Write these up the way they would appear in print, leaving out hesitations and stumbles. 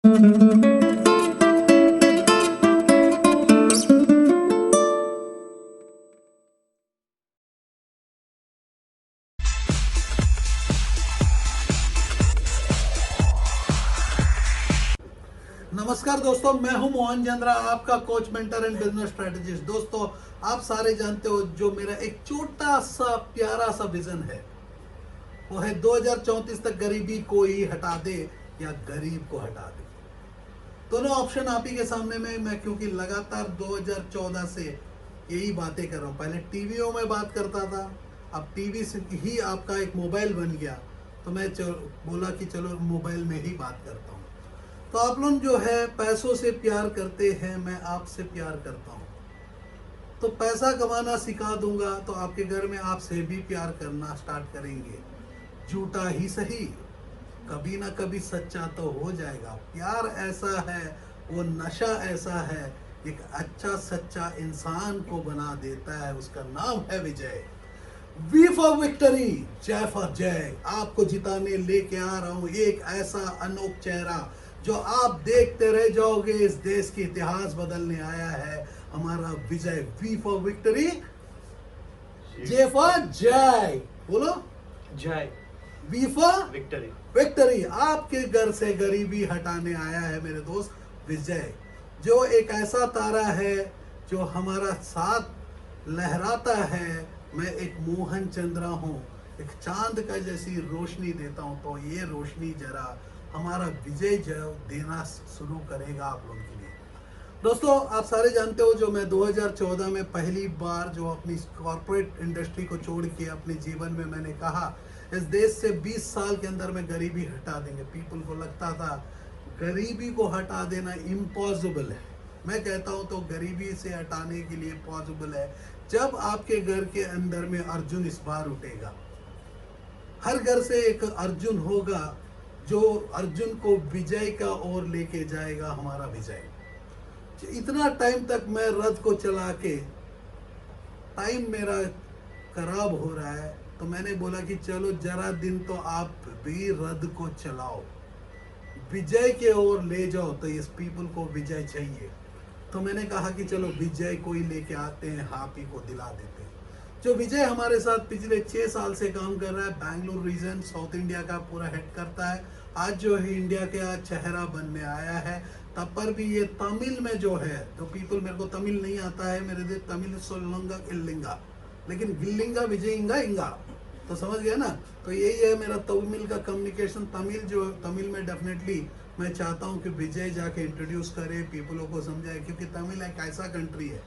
नमस्कार दोस्तों, मैं हूं मोहन चंद्रा, आपका coach, mentor and business strategist. दोस्तों, आप सारे जानते हो जो मेरा एक छोटा सा प्यारा सा विजन है, वो है 2034 तक गरीबी को ही हटा दे या गरीब को हटा दे। दोनों ऑप्शन आप ही के सामने में। मैं क्योंकि लगातार 2014 से यही बातें कर रहा हूँ। पहले टीवीओं में बात करता था, अब टीवी से ही आपका एक मोबाइल बन गया, तो मैं बोला कि चलो मोबाइल में ही बात करता हूँ। तो आप लोग जो है पैसों से प्यार करते हैं, मैं आपसे प्यार करता हूँ। तो पैसा कमाना सिखा दूंगा तो आपके घर में आपसे भी प्यार करना स्टार्ट करेंगे। झूठा ही सही, कभी ना कभी सच्चा तो हो जाएगा। प्यार ऐसा है, वो नशा ऐसा है, एक अच्छा सच्चा इंसान को बना देता है। उसका नाम है विजय। V for victory, J for जय। आपको जिताने लेके आ रहा हूं एक ऐसा अनोख चेहरा जो आप देखते रह जाओगे। इस देश की इतिहास बदलने आया है हमारा Vijay. V for victory, J for जय। बोलो जय। V for victory. विक्ट्री। आपके घर से गरीबी हटाने आया है मेरे दोस्त विजय, जो एक ऐसा तारा है जो हमारा साथ लहराता है। मैं एक मोहन चंद्रा हूँ, एक चांद का जैसी रोशनी देता हूँ, तो ये रोशनी जरा हमारा विजय जो देना शुरू करेगा आप लोगों के लिए। दोस्तों, आप सारे जानते हो, जो मैं 2014 में पहली बार जो अपनी कॉर्पोरेट इंडस्ट्री को छोड़ के अपने जीवन में मैंने कहा इस देश से 20 साल के अंदर में गरीबी हटा देंगे। पीपल को लगता था गरीबी को हटा देना इम्पॉसिबल है। मैं कहता हूं तो गरीबी से हटाने के लिए पॉसिबल है जब आपके घर के अंदर में अर्जुन इस बार उठेगा। हर घर से एक अर्जुन होगा जो अर्जुन को विजय का ओर लेके जाएगा, हमारा विजय। इतना टाइम तक मैं रथ को चला के टाइम मेरा खराब हो रहा है, तो मैंने बोला कि चलो जरा दिन तो आप भी रथ को चलाओ, विजय के ओर ले जाओ। तो इस पीपल को विजय चाहिए, तो मैंने कहा कि चलो विजय को ही लेके आते हैं, आप ही को दिला देते हैं। जो विजय हमारे साथ पिछले 6 साल से काम कर रहा है, बैंगलोर रीजन साउथ इंडिया का पूरा हेड करता है। आज जो है इंडिया का चेहरा बनने आया है। तब पर भी ये तमिल में जो है, जो पीपल, मेरे को तमिल नहीं आता है, मेरे लिए तमिल सोलंगा इल्लिंगा, लेकिन गिल्लिंगा विजयिंगा इंगा, तो समझ गया ना। तो यही है मेरा तमिल का कम्युनिकेशन। तमिल में डेफिनेटली मैं चाहता हूँ कि विजय जाके इंट्रोड्यूस करे, पीपलों को समझाए, क्योंकि तमिल एक ऐसा कंट्री है,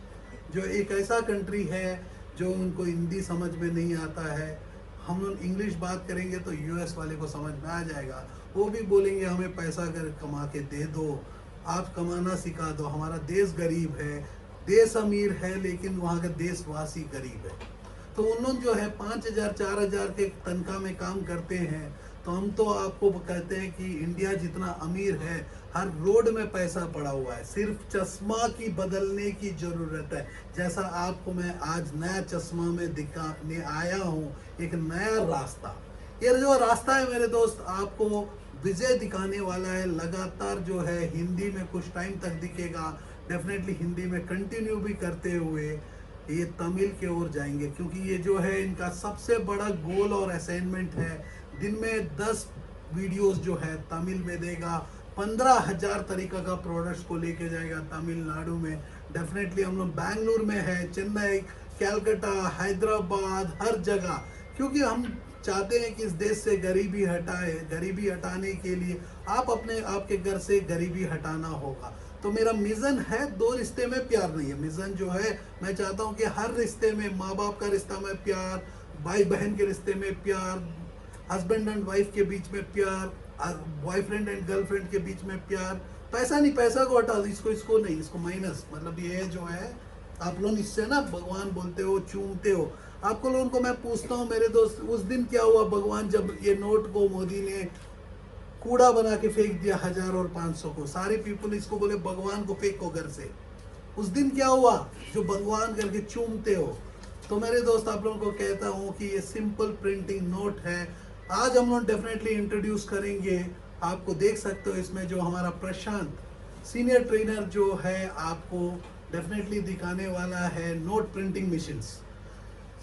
जो एक ऐसा कंट्री है जो उनको हिंदी समझ में नहीं आता है। हम लोग इंग्लिश बात करेंगे तो यूएस वाले को समझ में आ जाएगा, वो भी बोलेंगे हमें पैसा कर कमा के दे दो, आप कमाना सिखा दो। हमारा देश गरीब है, देश अमीर है, लेकिन वहाँ का देशवासी गरीब है। तो उन लोग जो है 5,000 4,000 के तनख्वाह में काम करते हैं, तो हम तो आपको कहते हैं कि इंडिया जितना अमीर है, हर रोड में पैसा पड़ा हुआ है, सिर्फ चश्मा की बदलने की जरूरत है। जैसा आपको मैं आज नया चश्मा में दिखाने आया हूँ, एक नया रास्ता। ये जो रास्ता है मेरे दोस्त, आपको विजय दिखाने वाला है। लगातार जो है हिंदी में कुछ टाइम तक दिखेगा, डेफिनेटली हिंदी में कंटिन्यू भी करते हुए ये तमिल के ओर जाएंगे, क्योंकि ये जो है इनका सबसे बड़ा गोल और असाइनमेंट है। दिन में 10 वीडियोस जो है तमिल में देगा, 15,000 तरीका का प्रोडक्ट्स को लेके जाएगा तमिलनाडु में। डेफिनेटली हम लोग बैंगलोर में है, चेन्नई, कैलकाटा, हैदराबाद, हर जगह, क्योंकि हम चाहते हैं कि इस देश से गरीबी हटाए। गरीबी हटाने के लिए आपके घर से गरीबी हटाना होगा। तो मेरा मिशन है, 2 रिश्ते में प्यार नहीं है। मिशन जो है, मैं चाहता हूं कि हर रिश्ते में, माँ बाप का रिश्ता में प्यार, भाई बहन के रिश्ते में प्यार, हस्बैंड एंड वाइफ के बीच में प्यार, बॉयफ्रेंड एंड गर्लफ्रेंड के बीच में प्यार। पैसा नहीं, पैसा को हटा दो, इसको नहीं, इसको माइनस। मतलब ये जो है, आप लोग इससे ना भगवान बोलते हो, चूमते हो। आपको लोगों को मैं पूछता हूँ मेरे दोस्त, उस दिन क्या हुआ भगवान, जब ये नोट को मोदी ने कूड़ा बना के फेंक दिया 1000 और 500 को, सारे पीपल इसको बोले भगवान को फेंको घर से। उस दिन क्या हुआ जो भगवान करके चूमते हो? तो मेरे दोस्त, आप लोगों को कहता हूँ कि ये सिंपल प्रिंटिंग नोट है। आज हम लोग डेफिनेटली इंट्रोड्यूस करेंगे आपको देख सकते हो इसमें जो हमारा प्रशांत सीनियर ट्रेनर जो है आपको डेफिनेटली दिखाने वाला है नोट प्रिंटिंग मशीन्स।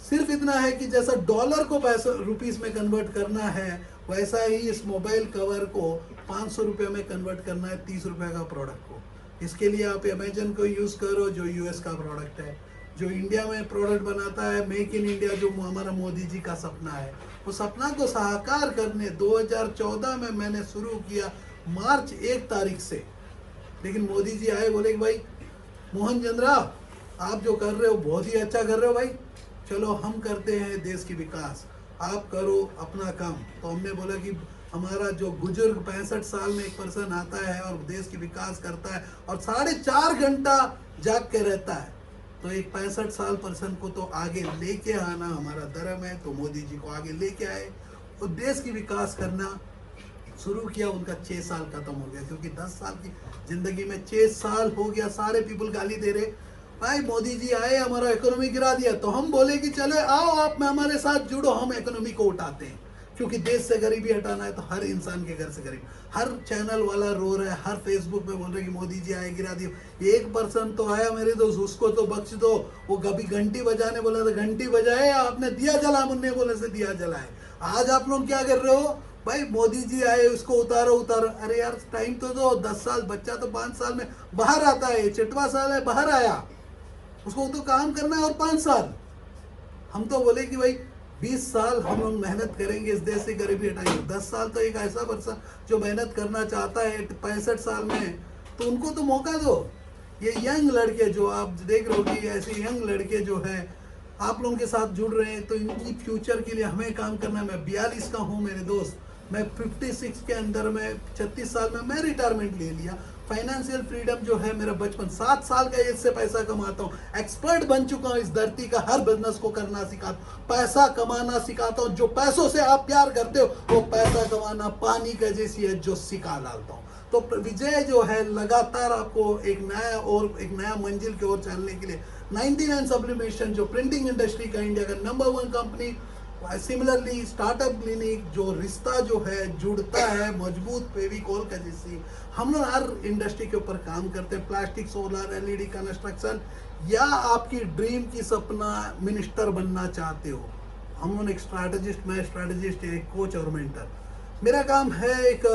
सिर्फ इतना है कि जैसा डॉलर को पैसा रुपीस में कन्वर्ट करना है, वैसा ही इस मोबाइल कवर को 500 रुपये में कन्वर्ट करना है 30 रुपये का प्रोडक्ट को। इसके लिए आप अमेजन को यूज़ करो जो यूएस का प्रोडक्ट है, जो इंडिया में प्रोडक्ट बनाता है मेक इन इंडिया, जो हमारा मोदी जी का सपना है, वो सपना को साकार करने 2014 में मैंने शुरू किया मार्च 1 तारीख से। लेकिन मोदी जी आए, बोले कि भाई मोहन चंद्रा आप जो कर रहे हो बहुत ही अच्छा कर रहे हो भाई, चलो हम करते हैं देश की विकास, आप करो अपना काम। तो हमने बोला कि हमारा जो बुजुर्ग 65 साल में एक पर्सन आता है और देश की विकास करता है और 4.5 घंटा जाग के रहता है, तो एक 65 साल पर्सन को तो आगे लेके आना हमारा धर्म है। तो मोदी जी को आगे लेके आए और देश की विकास करना शुरू किया। उनका 6 साल खत्म हो गया, क्योंकि 10 साल की जिंदगी में 6 साल हो गया। सारे पीपल गाली दे रहे, भाई मोदी जी आए हमारा इकोनॉमी गिरा दिया। तो हम बोले कि चलो आओ आप में हमारे साथ जुड़ो, हम इकोनॉमी को उठाते हैं, क्योंकि देश से गरीबी हटाना है। तो हर इंसान के घर से गरीब, हर चैनल वाला रो रहा है, हर फेसबुक में बोल रहे कि मोदी जी आए गिरा दिया। एक पर्सन तो आया मेरे दोस्त, उसको तो बख्श दो, वो कभी घंटी बजाने बोला था घंटी बजाए, आपने दिया जला मुन्ने बोले से दिया जलाए। आज आप लोग क्या कर रहे हो, भाई मोदी जी आए उसको उतारो उतारो। अरे यार टाइम तो दो, 10 साल बच्चा तो 5 साल में बाहर आता है, 6वां साल है बाहर आया, उसको तो काम करना है। और 5 साल हम तो बोले कि भाई 20 साल हम लोग मेहनत करेंगे इस देश से गरीबी हटाएंगे। 10 साल तो एक ऐसा पर्सन जो मेहनत करना चाहता है 65 साल में, तो उनको तो मौका दो। ये यंग लड़के जो आप देख रहे हो कि ऐसे यंग लड़के जो है आप लोगों के साथ जुड़ रहे हैं, तो इनकी फ्यूचर के लिए हमें काम करना है। मैं 42 का हूँ मेरे दोस्त, मैं 56 के अंदर में 36 साल में मैं रिटायरमेंट ले लिया। फाइनेंशियल फ्रीडम जो है मेरा बचपन, 7 साल का एज से पैसा कमाता हूँ, एक्सपर्ट बन चुका हूँ इस धरती का, हर बिजनेस को करना सिखाता हूँ, पैसा कमाना सिखाता हूँ। जो पैसों से आप प्यार करते हो वो पैसा कमाना पानी का जैसी है जो सिखा डालता हूँ। तो विजय जो है लगातार आपको एक नया मंजिल की ओर चलने के लिए 99 सब्लिमेशन जो प्रिंटिंग इंडस्ट्री का इंडिया का number 1 company, similarly startup clinic जो रिश्ता जो है जुड़ता है मजबूत फेविकोल का जैसी, हम लोग हर इंडस्ट्री के ऊपर काम करते हैं, प्लास्टिक, सोलर, एलईडी, कंस्ट्रक्शन, या आपकी ड्रीम की सपना मिनिस्टर बनना चाहते हो, हम लोग एक स्ट्रैटेजिस्ट, मैं स्ट्रैटेजिस्ट, एक कोच और मेंटर। मेरा काम है एक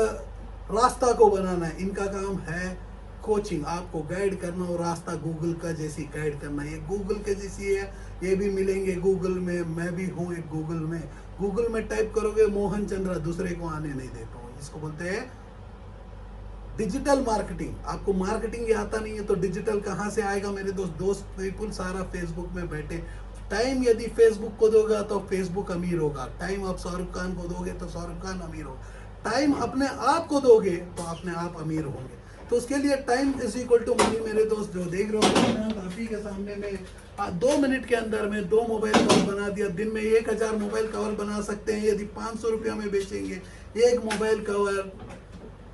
रास्ता को बनाना है, इनका काम है कोचिंग, आपको गाइड करना और रास्ता गूगल का जैसी गाइड करना। ये गूगल के जैसी है, ये भी मिलेंगे गूगल में, मैं भी हूँ एक गूगल में टाइप करोगे मोहन चंद्रा, दूसरे को आने नहीं देता हूँ। इसको बोलते हैं डिजिटल मार्केटिंग। आपको मार्केटिंग आता नहीं है तो डिजिटल कहाँ से आएगा मेरे दोस्त पीपल, सारा फेसबुक में बैठे। टाइम यदि फेसबुक को दोगा तो फेसबुक अमीर होगा, टाइम आप शाहरुख खान को दोगे तो शाहरुख खान अमीर होगा, टाइम अपने आप को दोगे तो अपने आप अमीर होंगे। तो उसके लिए time is equal to money मेरे दोस्त। जो देख रहे हो आप ही के सामने में 2 मिनट के अंदर में 2 मोबाइल कवर बना दिया। दिन में 1000 मोबाइल कवर बना सकते हैं यदि 500 रुपया में बेचेंगे एक मोबाइल कवर,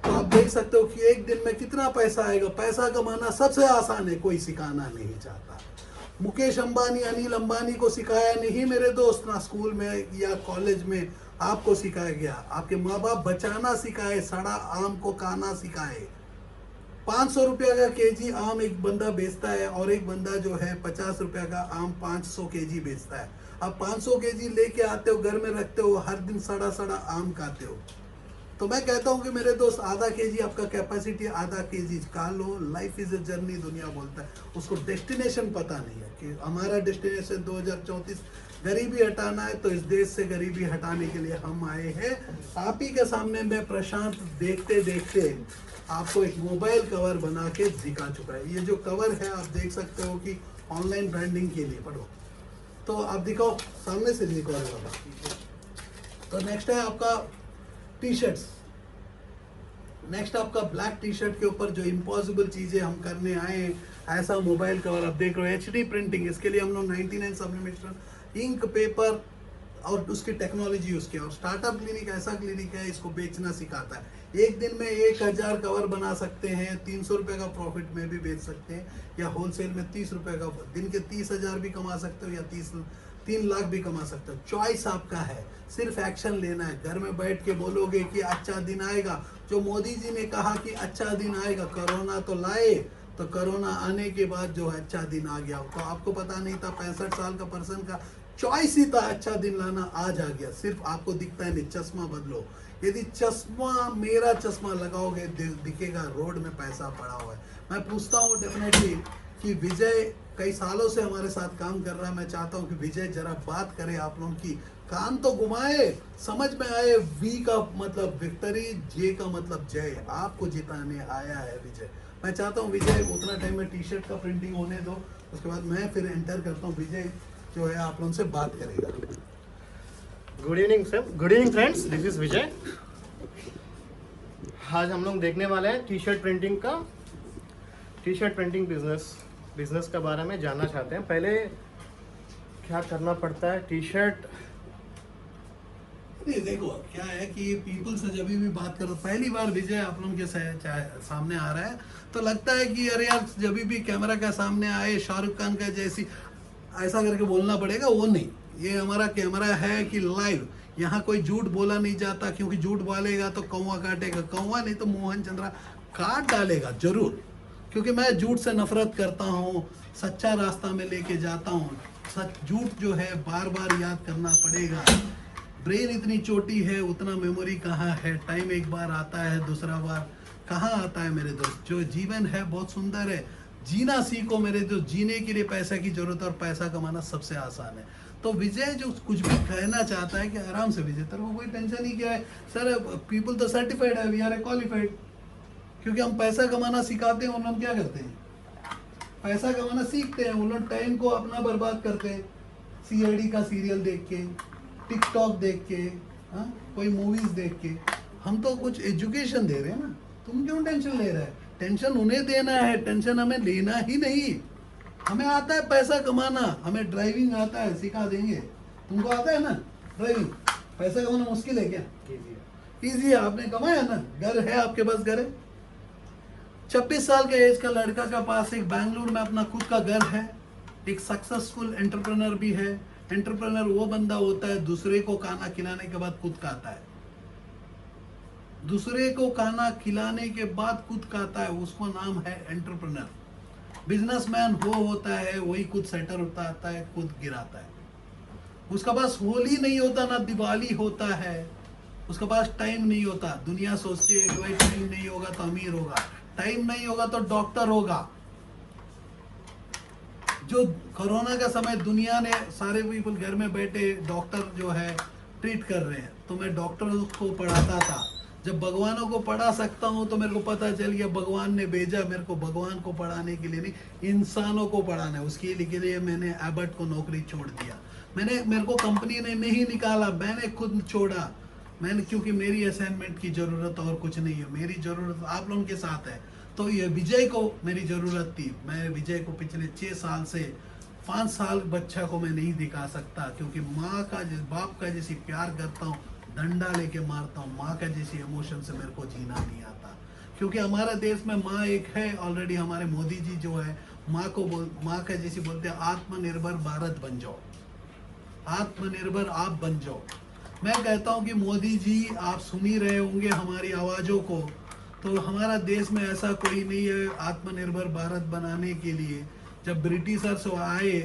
तो आप देख सकते हो कि एक दिन में कितना पैसा आएगा। पैसा कमाना सबसे आसान है, कोई सिखाना नहीं चाहता। मुकेश अंबानी, अनिल अंबानी को सिखाया नहीं मेरे दोस्त, ना स्कूल में या कॉलेज में आपको सिखाया गया। आपके माँ बाप बचाना सिखाए, सड़ा आम को खाना सिखाए। 500 रुपया का केजी आम एक बंदा बेचता है और एक बंदा जो है 50 रुपया का आम 500 केजी बेचता है। अब 500 केजी लेके आते हो, घर में रखते हो, हर दिन सड़ा सड़ा आम खाते हो। तो मैं कहता हूँ कि मेरे दोस्त आधा केजी आपका कैपेसिटी, आधा केजी खा लो। लाइफ इज ए जर्नी दुनिया बोलता है, उसको डेस्टिनेशन पता नहीं है कि हमारा डेस्टिनेशन 2034 गरीबी हटाना है। तो इस देश से गरीबी हटाने के लिए हम आए हैं। आप ही के सामने मैं प्रशांत देखते देखते आपको एक मोबाइल कवर बना के दिखा चुका है। ये जो कवर है आप देख सकते हो कि ऑनलाइन ब्रांडिंग के लिए पढ़ो, तो आप दिखाओ, सामने से दिखाओ बाबा। तो नेक्स्ट है आपका टी शर्ट्स। नेक्स्ट आपका ब्लैक टी शर्ट के ऊपर जो इम्पॉसिबल चीजें हम करने आए हैं, ऐसा मोबाइल कवर आप देख रहे हो। HD प्रिंटिंग, इसके लिए हम लोग 99 सब्लिमेशन इंक पेपर और उसकी टेक्नोलॉजी यूज किया। और स्टार्टअप क्लिनिक ऐसा क्लिनिक है, इसको बेचना सिखाता है। एक दिन में 1000 कवर बना सकते हैं, 300 रुपये का प्रॉफिट में भी बेच सकते हैं, या होलसेल में 30 रुपये का, दिन के 30,000 भी कमा सकते हो या 30 3 लाख भी कमा सकते हो। चॉइस आपका है, सिर्फ एक्शन लेना है। घर में बैठ के बोलोगे कि अच्छा दिन आएगा, जो मोदी जी ने कहा कि अच्छा दिन आएगा, कोरोना तो लाए, तो कोरोना आने के बाद जो है अच्छा दिन आ गया। तो आपको पता नहीं था, 65 साल का पर्सन का चॉइस ही था अच्छा दिन लाना, आज आ गया। सिर्फ आपको दिखता है नहीं, चश्मा बदलो। यदि चश्मा, मेरा चश्मा लगाओगे, दिखेगा रोड में पैसा पड़ा हुआ है। मैं पूछता हूँ डेफिनेटली कि विजय कई सालों से हमारे साथ काम कर रहा है। मैं चाहता हूँ कि विजय जरा बात करे आप लोगों की, कान तो घुमाए, समझ में आए। वी का मतलब विक्ट्री, जे का मतलब जय। आपको जिताने आया है विजय। मैं चाहता हूँ विजय उतना टाइम में टी शर्ट का प्रिंटिंग होने दो, उसके बाद मैं फिर एंटर करता हूँ। विजय जो है आप लोगों से बात करेगा। Good evening sir, good evening friends, this is Vijay. आज हम लोग देखने वाले हैं टी शर्ट प्रिंटिंग का, टी शर्ट प्रिंटिंग बिजनेस का बारे में जानना चाहते हैं। पहले क्या करना पड़ता है टी शर्ट। देखो क्या है कि पीपल से जब भी बात करो, पहली बार विजय आप लोगों के सामने आ रहा है, तो लगता है कि अरे यार जब भी कैमरा का सामने आए शाहरुख खान का जैसी ऐसा करके बोलना पड़ेगा, वो नहीं। ये हमारा कैमरा है कि लाइव, यहाँ कोई झूठ बोला नहीं जाता, क्योंकि झूठ बोलेगा तो कौवा काटेगा, कौवा नहीं तो मोहन चंद्रा काट डालेगा जरूर। क्योंकि मैं झूठ से नफरत करता हूँ, सच्चा रास्ता में लेके जाता हूँ। सच झूठ जो है बार बार याद करना पड़ेगा। ब्रेन इतनी छोटी है, उतना मेमोरी कहाँ है। टाइम एक बार आता है, दूसरा बार कहाँ आता है मेरे दोस्त। जो जीवन है बहुत सुंदर है, जीना सीखो मेरे दोस्त। जीने के लिए पैसा की जरूरत है और पैसा कमाना सबसे आसान है। तो विजय जो कुछ भी कहना चाहता है कि आराम से विजय, तेरे को कोई टेंशन ही क्या है सर, पीपल तो सर्टिफाइड है, वी आर ए क्वालिफाइड। क्योंकि हम पैसा कमाना सिखाते हैं, उन लोग क्या करते हैं, पैसा कमाना सीखते हैं। उन लोग टाइम को अपना बर्बाद करते हैं, सीआईडी का सीरियल देख के, टिकटॉक देख के, कोई मूवीज देख के। हम तो कुछ एजुकेशन दे रहे हैं ना, तुम क्यों टेंशन ले रहे हैं। टेंशन उन्हें देना है, टेंशन हमें लेना ही नहीं। हमें आता है पैसा कमाना, हमें ड्राइविंग आता है, सिखा देंगे। तुमको आता है ना ड्राइविंग, पैसा कमाना मुश्किल है क्या, इजी है। आपने कमाया ना, घर है आपके पास, घर है। 26 साल के एज का लड़का के पास एक बैंगलोर में अपना खुद का घर है, एक सक्सेसफुल एंटरप्रेन्योर भी है। एंटरप्रेन्योर वो बंदा होता है दूसरे को खाना खिलाने के बाद खुद खाता है, दूसरे को खाना खिलाने के बाद खुद खाता है, उसको नाम है एंटरप्रेन्योर। बिजनेसमैन वो होता है, वही खुद सेटल होता आता है, खुद गिराता है। उसका पास होली नहीं होता ना दिवाली होता है, उसके पास टाइम नहीं होता। दुनिया सोचती है कि भाई टाइम नहीं होगा तो अमीर होगा, टाइम नहीं होगा तो डॉक्टर होगा। जो कोरोना का समय दुनिया ने सारे पीपल घर में बैठे डॉक्टर जो है ट्रीट कर रहे हैं, तो मैं डॉक्टरों को पढ़ाता था। जब भगवानों को पढ़ा सकता हूं तो मेरे को पता चल गया भगवान ने भेजा मेरे को भगवान को पढ़ाने के लिए नहीं, इंसानों को पढ़ाना है। उसके लिए मैंने एबट को नौकरी छोड़ दिया। मेरे को कंपनी ने नहीं निकाला, मैंने खुद छोड़ा। मैंने, क्योंकि मेरी असाइनमेंट की जरूरत और कुछ नहीं है, मेरी जरूरत आप लोगों के साथ है। तो ये विजय को मेरी जरूरत थी। मैं विजय को पिछले 6 साल से 5 साल बच्चा को मैं नहीं दिखा सकता, क्योंकि माँ का बाप का जैसी प्यार करता हूँ, डंडा लेके मारता हूँ, माँ का जैसी इमोशन से मेरे को जीना नहीं आता। क्योंकि हमारा देश में माँ एक है ऑलरेडी। हमारे मोदी जी जो है माँ का जैसी बोलते हैं, आत्मनिर्भर भारत बन जाओ, आत्मनिर्भर आप बन जाओ। मैं कहता हूँ कि मोदी जी आप सुन ही रहे होंगे हमारी आवाज़ों को, तो हमारा देश में ऐसा कोई नहीं है आत्मनिर्भर भारत बनाने के लिए। जब ब्रिटिशर्स आए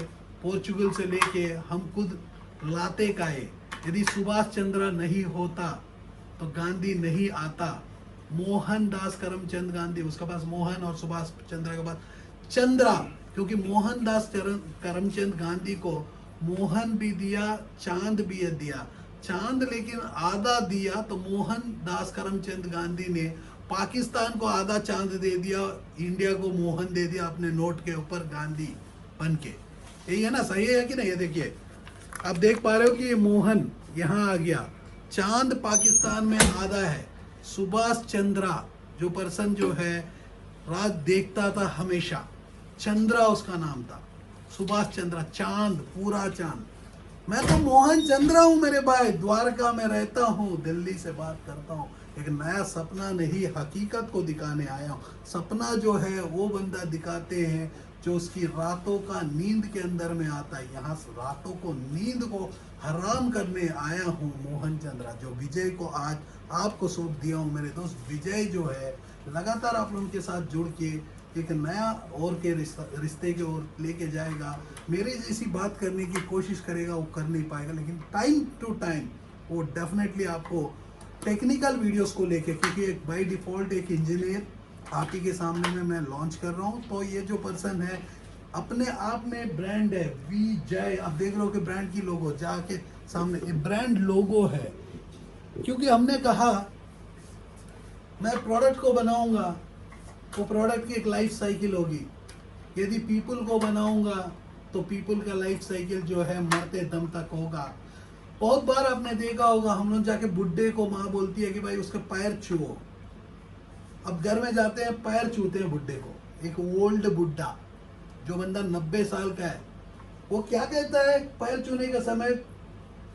पोर्चुगल से लेके, हम खुद लाते काए। यदि सुभाष चंद्र नहीं होता तो गांधी नहीं आता। मोहनदास करमचंद गांधी, उसके पास मोहन और सुभाष चंद्र के बाद चंद्रा, क्योंकि मोहनदास करमचंद गांधी को मोहन भी दिया, चांद भी दिया। चांद लेकिन आधा दिया, तो मोहनदास करमचंद गांधी ने पाकिस्तान को आधा चांद दे दिया, इंडिया को मोहन दे दिया अपने नोट के ऊपर गांधी बन के। यही है ना, सही है कि नहीं। ये देखिए, आप देख पा रहे हो कि ये मोहन यहाँ आ गया, चांद पाकिस्तान में आधा है। सुभाष चंद्रा जो पर्सन जो है रात देखता था हमेशा, चंद्रा उसका नाम था, सुभाष चंद्रा, चांद, पूरा चांद। मैं तो मोहन चंद्रा हूँ मेरे भाई, द्वारका में रहता हूँ, दिल्ली से बात करता हूँ। एक नया सपना नहीं, हकीकत को दिखाने आया हूँ। सपना जो है वो बंदा दिखाते हैं जो उसकी रातों का नींद के अंदर में आता है। यहाँ रातों को नींद को हराम करने आया हूँ मोहन चंद्रा, जो विजय को आज आपको सौंप दिया हूँ मेरे दोस्त। विजय जो है लगातार आप लोगों के साथ जुड़ के एक नया और के रिश्ते की ओर लेके जाएगा। मेरे जैसी बात करने की कोशिश करेगा वो कर नहीं पाएगा, लेकिन टाइम टू टाइम वो डेफिनेटली आपको टेक्निकल वीडियोस को लेके, क्योंकि एक बाय डिफ़ॉल्ट एक इंजीनियर आप ही के सामने में मैं लॉन्च कर रहा हूँ। तो ये जो पर्सन है अपने आप में ब्रांड है विजय। आप देख रहे हो कि ब्रांड की लोगो जाके सामने ये ब्रांड लोगो है, क्योंकि हमने कहा मैं प्रोडक्ट को बनाऊंगा तो प्रोडक्ट की एक लाइफ साइकिल होगी। यदि पीपल को बनाऊंगा तो पीपल का लाइफ साइकिल जो है मरते दम तक होगा। बहुत बार आपने देखा होगा हम लोग जाके बुड्ढे को माँ बोलती है कि भाई उसके पैर छुओ। अब घर में जाते हैं पैर छूते हैं बुड्ढे को। एक ओल्ड बुड्ढा जो बंदा 90 साल का है वो क्या कहता है पैर छूने का समय,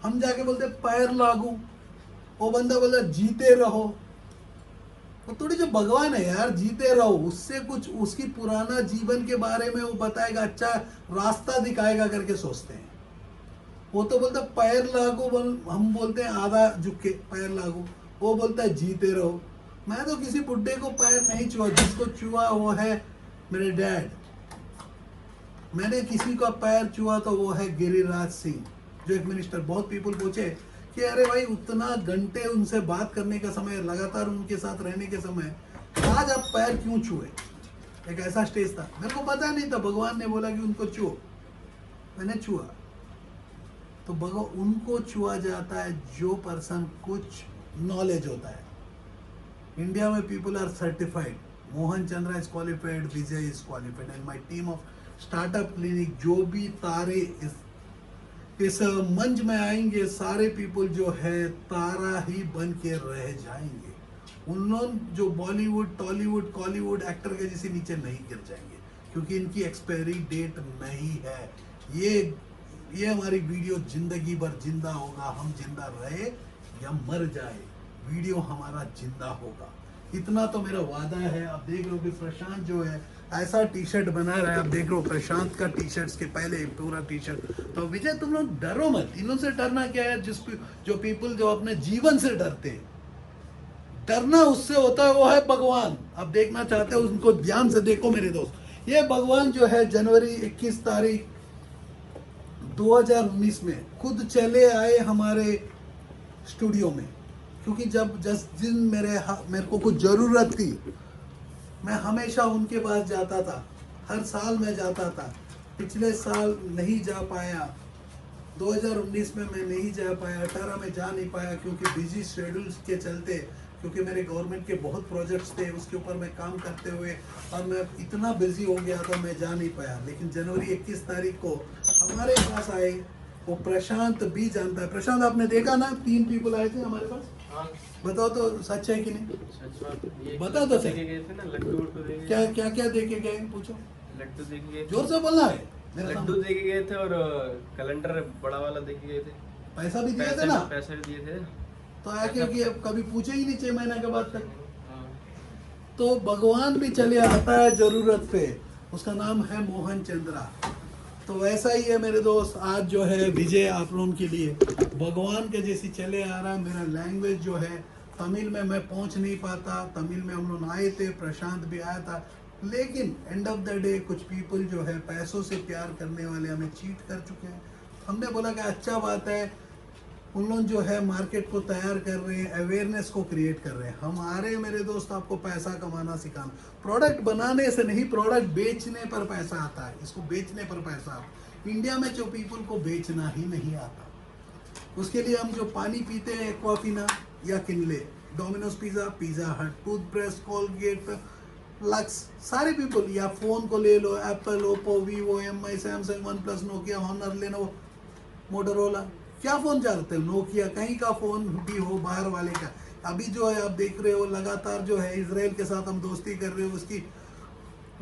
हम जाके बोलते हैं पैर लागू, वो बंदा बोला जीते रहो। तो थोड़ी जो भगवान है यार, जीते रहो, उससे कुछ उसकी पुराना जीवन के बारे में वो बताएगा, अच्छा रास्ता दिखाएगा करके सोचते हैं। वो तो बोलता पैर लागू, हम बोलते हैं आधा झुक के पैर लागू, वो बोलता है जीते रहो। मैं तो किसी बुड्ढे को पैर नहीं छुआ, जिसको छुआ वो है मेरे डैड। मैंने किसी का पैर छुआ तो वो है गिरिराज सिंह, जो एक मिनिस्टर। बहुत पीपल पूछे कि अरे भाई उतना घंटे उनसे बात करने का समय, लगातार उनके साथ रहने के समय, आज आप पैर क्यों छुए? एक ऐसा स्टेज था, मेरे को पता नहीं था, भगवान ने बोला कि उनको छुओ, मैंने छुआ। तो भगवान उनको छुआ जाता है जो पर्सन कुछ नॉलेज होता है। इंडिया में people are certified, Mohan Chandra is qualified, Vijay is qualified and my team of startup clinic. जो भी तारे इस मंच में आएंगे सारे पीपल जो है तारा ही बन के रह जाएंगे। उन लोग जो बॉलीवुड टॉलीवुड कॉलीवुड एक्टर के जैसे नीचे नहीं गिर जाएंगे, क्योंकि इनकी एक्सपायरी डेट नहीं है। ये हमारी वीडियो जिंदगी भर जिंदा होगा, हम जिंदा रहे या मर जाए, वीडियो हमारा जिंदा होगा। इतना तो मेरा वादा है। आप देख रहे हो कि प्रशांत जो है ऐसा टी शर्ट बना रहा है। आप देख रहे हो प्रशांत का टी शर्ट के पहले पूरा टी शर्ट। तो विजय तुम लोग डरो मत, इनों से डरना क्या है? जो पीपल जो अपने जीवन से डरते हैं, डरना उससे होता है, वो है भगवान। आप देखना चाहते हो उनको ध्यान से देखो मेरे दोस्त। ये भगवान जो है जनवरी 21 तारीख 2019 में खुद चले आए हमारे स्टूडियो में, क्योंकि जब जिस दिन मेरे को कुछ ज़रूरत थी, मैं हमेशा उनके पास जाता था। हर साल मैं जाता था। पिछले साल नहीं जा पाया, 2019 में मैं नहीं जा पाया, 18 में जा नहीं पाया, क्योंकि बिजी शेड्यूल्स के चलते, क्योंकि मेरे गवर्नमेंट के बहुत प्रोजेक्ट्स थे, उसके ऊपर मैं काम करते हुए और मैं इतना बिजी हो गया तो मैं जा नहीं पाया। लेकिन जनवरी 21 तारीख को हमारे पास आए, वो प्रशांत भी जानता है। प्रशांत आपने देखा ना, 3 पीपल आए थे हमारे पास। हाँ। बताओ तो सच है कि नहीं? सच बात ये बताओ तो सही। देखे गए थे ना लड्डू वड्डू देखे क्या क्या क्या देखे गए पूछो, लड्डू देखे गए थे। जोर से बोलना है। मेरे लड्डू सामने देखे गए थे और कैलेंडर बड़ा वाला देखे गए थे। पैसा भी दिए थे ना, पैसे भी दिए थे। तो आके कि अब कभी पूछे ही नहीं 6 महीने के बाद तक। हाँ। तो भगवान भी चले आता है जरूरत पे, उसका नाम है मोहन चंद्रा। तो वैसा ही है मेरे दोस्त, आज जो है विजय आप लोगों के लिए भगवान के जैसी चले आ रहा है। मेरा लैंग्वेज जो है तमिल में मैं पहुंच नहीं पाता, तमिल में हम लोग आए थे, प्रशांत भी आया था, लेकिन एंड ऑफ द डे कुछ पीपल जो है पैसों से प्यार करने वाले हमें चीट कर चुके हैं। हमने बोला कि अच्छा बात है, उन लोग जो है मार्केट को तैयार कर रहे हैं, अवेयरनेस को क्रिएट कर रहे हैं। हमारे मेरे दोस्त आपको पैसा कमाना सिखाना, प्रोडक्ट बनाने से नहीं, प्रोडक्ट बेचने पर पैसा आता है, इसको बेचने पर पैसा आता है। इंडिया में जो पीपल को बेचना ही नहीं आता, उसके लिए हम जो पानी पीते हैं एक्वाफिना या Kinley, Domino's pizza, Pizza Hut, toothbrush, Colgate, Lux, सारे पीपल, या फ़ोन को ले लो, Apple, Oppo, Vivo, MI, Samsung, OnePlus, Nokia, Honor, Lenovo, Motorola, क्या फ़ोन चाहते हो? नोकिया, कहीं का फ़ोन भी हो, बाहर वाले का। अभी जो है आप देख रहे हो लगातार जो है इजराइल के साथ हम दोस्ती कर रहे हो, उसकी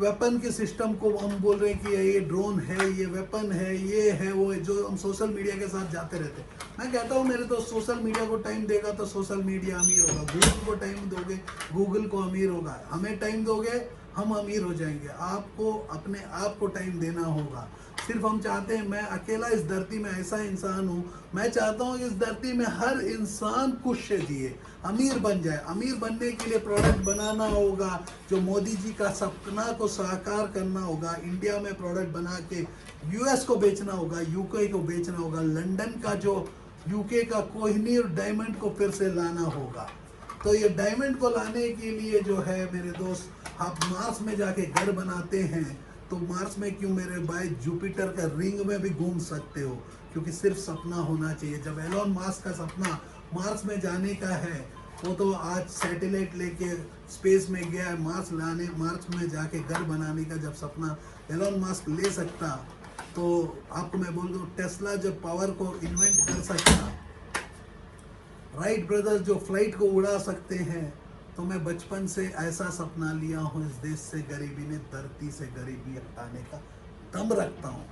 वेपन के सिस्टम को हम बोल रहे हैं कि ये ड्रोन है, ये वेपन है, ये है, वो है, जो हम सोशल मीडिया के साथ जाते रहते हैं। मैं कहता हूँ मेरे दोस्त, सोशल मीडिया को टाइम देगा तो सोशल मीडिया अमीर होगा, गूगल को टाइम दोगे गूगल को अमीर होगा, हमें टाइम दोगे हम अमीर हो जाएंगे। आपको अपने आप को टाइम देना होगा। सिर्फ हम चाहते हैं, मैं अकेला इस धरती में ऐसा इंसान हूँ, मैं चाहता हूँ इस धरती में हर इंसान खुश से जिए, अमीर बन जाए। अमीर बनने के लिए प्रोडक्ट बनाना होगा, जो मोदी जी का सपना को साकार करना होगा। इंडिया में प्रोडक्ट बना के यूएस को बेचना होगा, यूके को बेचना होगा, लंदन का जो यूके का कोहिनूर डायमंड को फिर से लाना होगा। तो ये डायमंड को लाने के लिए जो है मेरे दोस्त, आप मार्स में जाके घर बनाते हैं, तो मार्स में क्यों मेरे भाई जुपिटर का रिंग में भी घूम सकते हो, क्योंकि सिर्फ सपना होना चाहिए। जब एलोन मास्क का सपना मार्स में जाने का है, वो तो आज सैटेलाइट लेके स्पेस में गया है, मार्स में जाके घर बनाने का जब सपना एलोन मास्क ले सकता, तो आपको मैं बोल दूं, टेस्ला जब पावर को इन्वेंट कर सकता, राइट ब्रदर्स जो फ्लाइट को उड़ा सकते हैं, तो मैं बचपन से ऐसा सपना लिया हूँ, इस देश से गरीबी ने, धरती से गरीबी हटाने का दम रखता हूँ।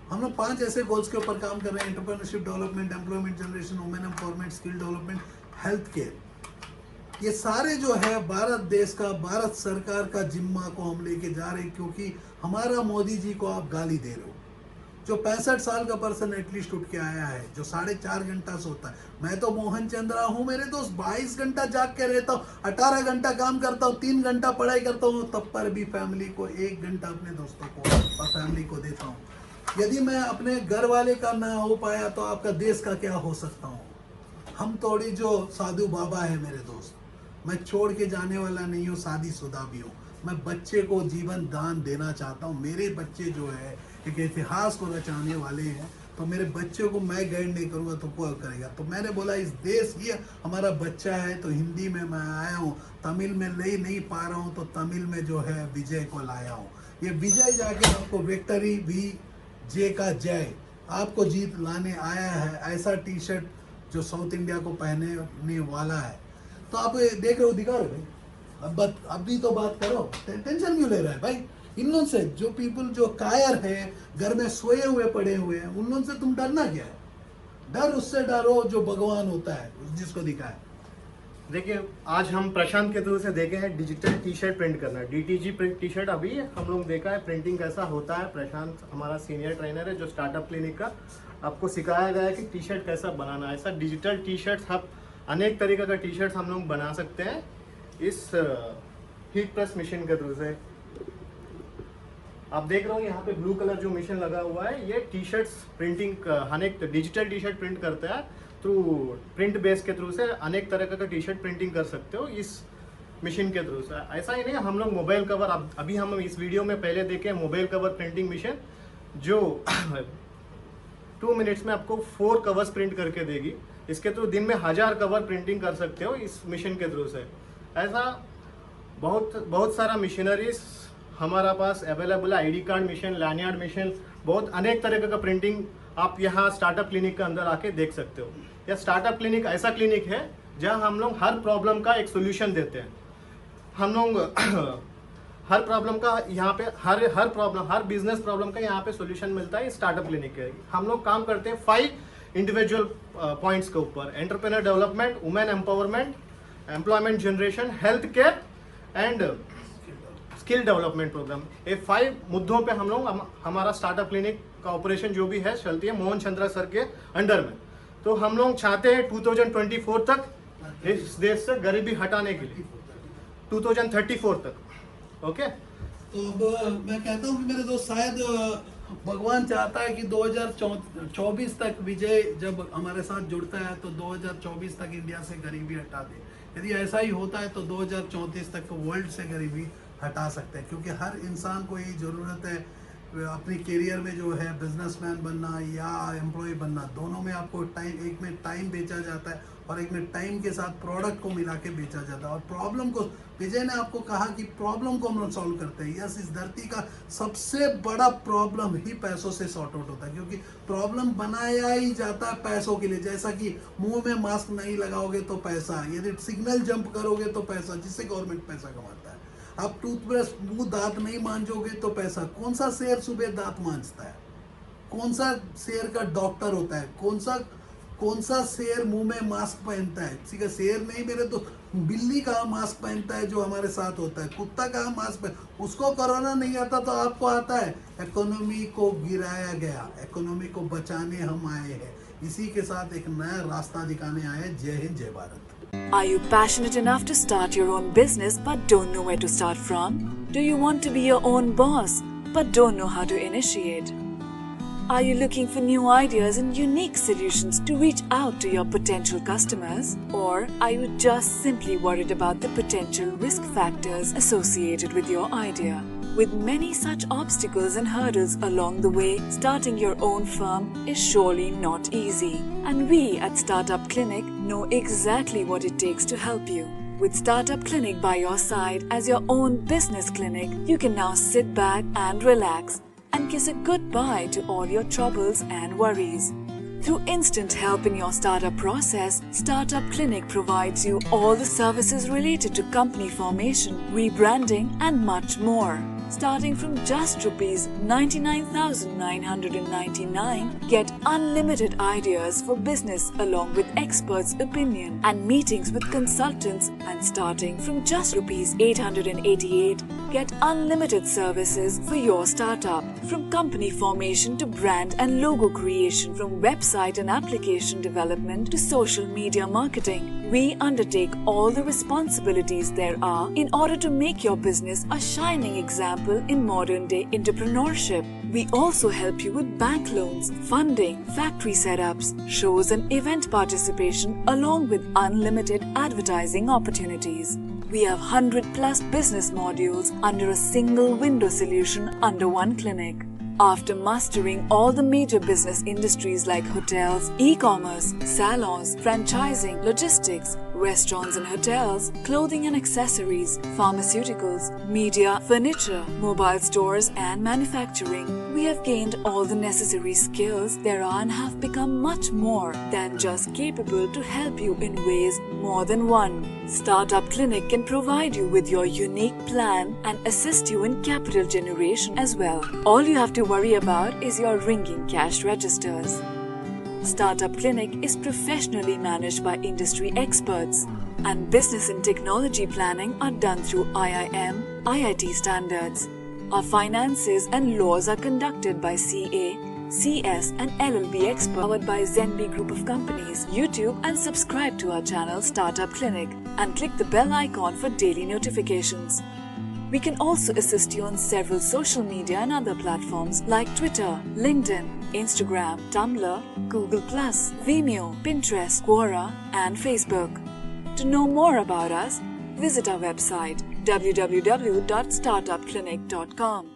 हम लोग 5 ऐसे गोल्स के ऊपर काम कर रहे हैं: entrepreneurship development, employment generation, women empowerment, skill development, health care. ये सारे जो है भारत देश का, भारत सरकार का जिम्मा को हम लेके जा रहे हैं, क्योंकि हमारा मोदी जी को आप गाली दे रहे हो। जो 65 साल का पर्सन एटलीस्ट उठ के आया है, जो 4.5 घंटा सोता है। मैं तो मोहन चंद्रा हूँ मेरे दोस्त, 22 घंटा जाग के रहता हूँ, 18 घंटा काम करता हूँ, 3 घंटा पढ़ाई करता हूँ, तब पर भी फैमिली को 1 घंटा अपने दोस्तों को और फैमिली को देता हूँ। यदि मैं अपने घर वाले का ना हो पाया, तो आपका देश का क्या हो सकता हूँ। हम थोड़ी जो साधु बाबा है मेरे दोस्त, मैं छोड़ के जाने वाला नहीं हूँ, शादीशुदा भी हूँ। मैं बच्चे को जीवन दान देना चाहता हूँ। मेरे बच्चे जो है एक इतिहास को रचाने वाले हैं, तो मेरे बच्चे को मैं गाइड नहीं करूँगा तो कौन करेगा। तो मैंने बोला इस देश ये हमारा बच्चा है, तो हिंदी में मैं आया हूँ, तमिल में नहीं पा रहा हूँ, तो तमिल में जो है विजय को लाया हूँ। ये विजय जाके आपको विक्ट्री विजय का जय आपको जीत लाने आया है। ऐसा टी शर्ट जो साउथ इंडिया को पहनने वाला है। तो आप देख रहे हो, दिखा रहे हो भाई, अभी तो बात करो, टेंशन क्यों ले रहा है भाई। इन लोगों से जो पीपल जो कायर है, घर में सोए हुए पड़े हुए हैं, उन लोगों से तुम डरना क्या है। डर उससे डरो जो भगवान होता है, जिसको दिखा है। देखिए, आज हम प्रशांत के थ्रू से देखे हैं डिजिटल टी शर्ट प्रिंट करना, डीटीजी प्रिंट टी शर्ट। अभी हम लोग देखा है प्रिंटिंग कैसा होता है। प्रशांत हमारा सीनियर ट्रेनर है जो स्टार्टअप क्लिनिक का, आपको सिखाया गया है कि टी शर्ट कैसा बनाना है। ऐसा डिजिटल टी शर्ट, आप अनेक तरीके का टी शर्ट हम लोग बना सकते हैं इस हीट प्रेस मशीन के थ्रू से। आप देख रहे हो यहाँ पे ब्लू कलर जो मशीन लगा हुआ है, ये टी शर्ट्स प्रिंटिंग अनेक डिजिटल टी शर्ट प्रिंट करता है। थ्रू प्रिंट बेस के थ्रू से अनेक तरह का टी शर्ट प्रिंटिंग कर सकते हो इस मशीन के थ्रू से। ऐसा ही नहीं, हम लोग मोबाइल कवर, अभी हम इस वीडियो में पहले देखे मोबाइल कवर प्रिंटिंग मशीन, जो 2 मिनट्स में आपको 4 कवर्स प्रिंट करके देगी। इसके थ्रू दिन में 1000 कवर प्रिंटिंग कर सकते हो इस मशीन के थ्रू से। ऐसा बहुत सारा मशीनरीज हमारा पास अवेलेबल है। ID card machine, lanyard machine, बहुत अनेक तरह का प्रिंटिंग आप यहाँ स्टार्टअप क्लिनिक के अंदर आके देख सकते हो। यह स्टार्टअप क्लिनिक ऐसा क्लिनिक है जहाँ हम लोग हर प्रॉब्लम का एक सोल्यूशन देते हैं। हम लोग हर प्रॉब्लम का यहाँ पे हर बिजनेस प्रॉब्लम का यहाँ पे सोल्यूशन मिलता है। स्टार्टअप क्लिनिक के हम लोग काम करते हैं 5 इंडिविजुअल पॉइंट्स के ऊपर: entrepreneur development, women empowerment, employment generation, health care and skill development programme. ये 5 मुद्दों पे हम लोग हमारा स्टार्टअप क्लिनिक का ऑपरेशन जो भी है चलती है मोहन चंद्रा सर के अंडर में। तो हम लोग चाहते हैं 2024 तक इस देश से गरीबी हटाने के लिए, 2034 तक। ओके, तो अब मैं कहता हूँ कि मेरे दोस्त, शायद भगवान चाहता है कि 2024 तक विजय जब हमारे साथ जुड़ता है, तो 2024 तक इंडिया से गरीबी हटा दे। यदि ऐसा ही होता है तो 2034 तक वर्ल्ड से गरीबी हटा सकते हैं, क्योंकि हर इंसान को यही ज़रूरत है अपनी करियर में जो है बिजनेसमैन बनना या एम्प्लॉय बनना। दोनों में आपको टाइम, एक में टाइम बेचा जाता है और एक में टाइम के साथ प्रोडक्ट को मिला के बेचा जाता है। और प्रॉब्लम को, विजय ने आपको कहा कि प्रॉब्लम को हम लोग सॉल्व करते हैं। यस, इस धरती का सबसे बड़ा प्रॉब्लम ही पैसों से सॉर्ट आउट होता है, क्योंकि प्रॉब्लम बनाया ही जाता है पैसों के लिए। जैसा कि मुंह में मास्क नहीं लगाओगे तो पैसा, यदि सिग्नल जंप करोगे तो पैसा, जिससे गवर्नमेंट पैसा कमाता है। आप टूथब्रश मुंह दांत नहीं मांजोगे तो पैसा। कौन सा शेर सुबह दांत मांजता है? कौन सा शेर का डॉक्टर होता है? कौन सा शेर मुंह में मास्क पहनता है? किसी का शेर नहीं मेरे तो बिल्ली कहाँ मास्क पहनता है जो हमारे साथ होता है, कुत्ता कहाँ मास्क पहन, उसको कोरोना नहीं आता तो आपको आता है। इकोनॉमी को गिराया गया, इकोनॉमी को बचाने हम आए हैं, इसी के साथ एक नया रास्ता दिखाने आए हैं। जय हिंद, जय Bharat. Are you passionate enough to start your own business but don't know where to start from? Do you want to be your own boss but don't know how to initiate? Are you looking for new ideas and unique solutions to reach out to your potential customers? Or are you just simply worried about the potential risk factors associated with your idea? With many such obstacles and hurdles along the way, starting your own firm is surely not easy. And we at Startup Clinic know exactly what it takes to help you. With Startup Clinic by your side as your own business clinic, you can now sit back and relax and kiss a goodbye to all your troubles and worries. Through instant help in your startup process, Startup Clinic provides you all the services related to company formation, rebranding and much more. Starting from just Rs 99,999, get unlimited ideas for business along with experts' opinion and meetings with consultants, and starting from just Rs 888, get unlimited services for your startup. From company formation to brand and logo creation, from website and application development to social media marketing, we undertake all the responsibilities there are in order to make your business a shining example in modern day entrepreneurship. We also help you with bank loans, funding, factory setups, shows and event participation along with unlimited advertising opportunities. We have 100+ business modules under a single window solution under one clinic. After mastering all the major business industries like hotels, e-commerce, salons, franchising, logistics, restaurants and hotels, clothing and accessories, pharmaceuticals, media, furniture, mobile stores and manufacturing, we have gained all the necessary skills there are and have become much more than just capable to help you in ways more than one. Startup Clinic can provide you with your unique plan and assist you in capital generation as well. All you have to worry about is your ringing cash registers. Startup Clinic is professionally managed by industry experts, and business and technology planning are done through IIM, IIT standards. Our finances and laws are conducted by CA, CS and LLB experts, powered by Zenby Group of Companies. YouTube and subscribe to our channel Startup Clinic and click the bell icon for daily notifications. We can also assist you on several social media and other platforms like Twitter, LinkedIn, Instagram, Tumblr, Google+, Vimeo, Pinterest, Quora and Facebook. To know more about us, visit our website www.startupclinic.com.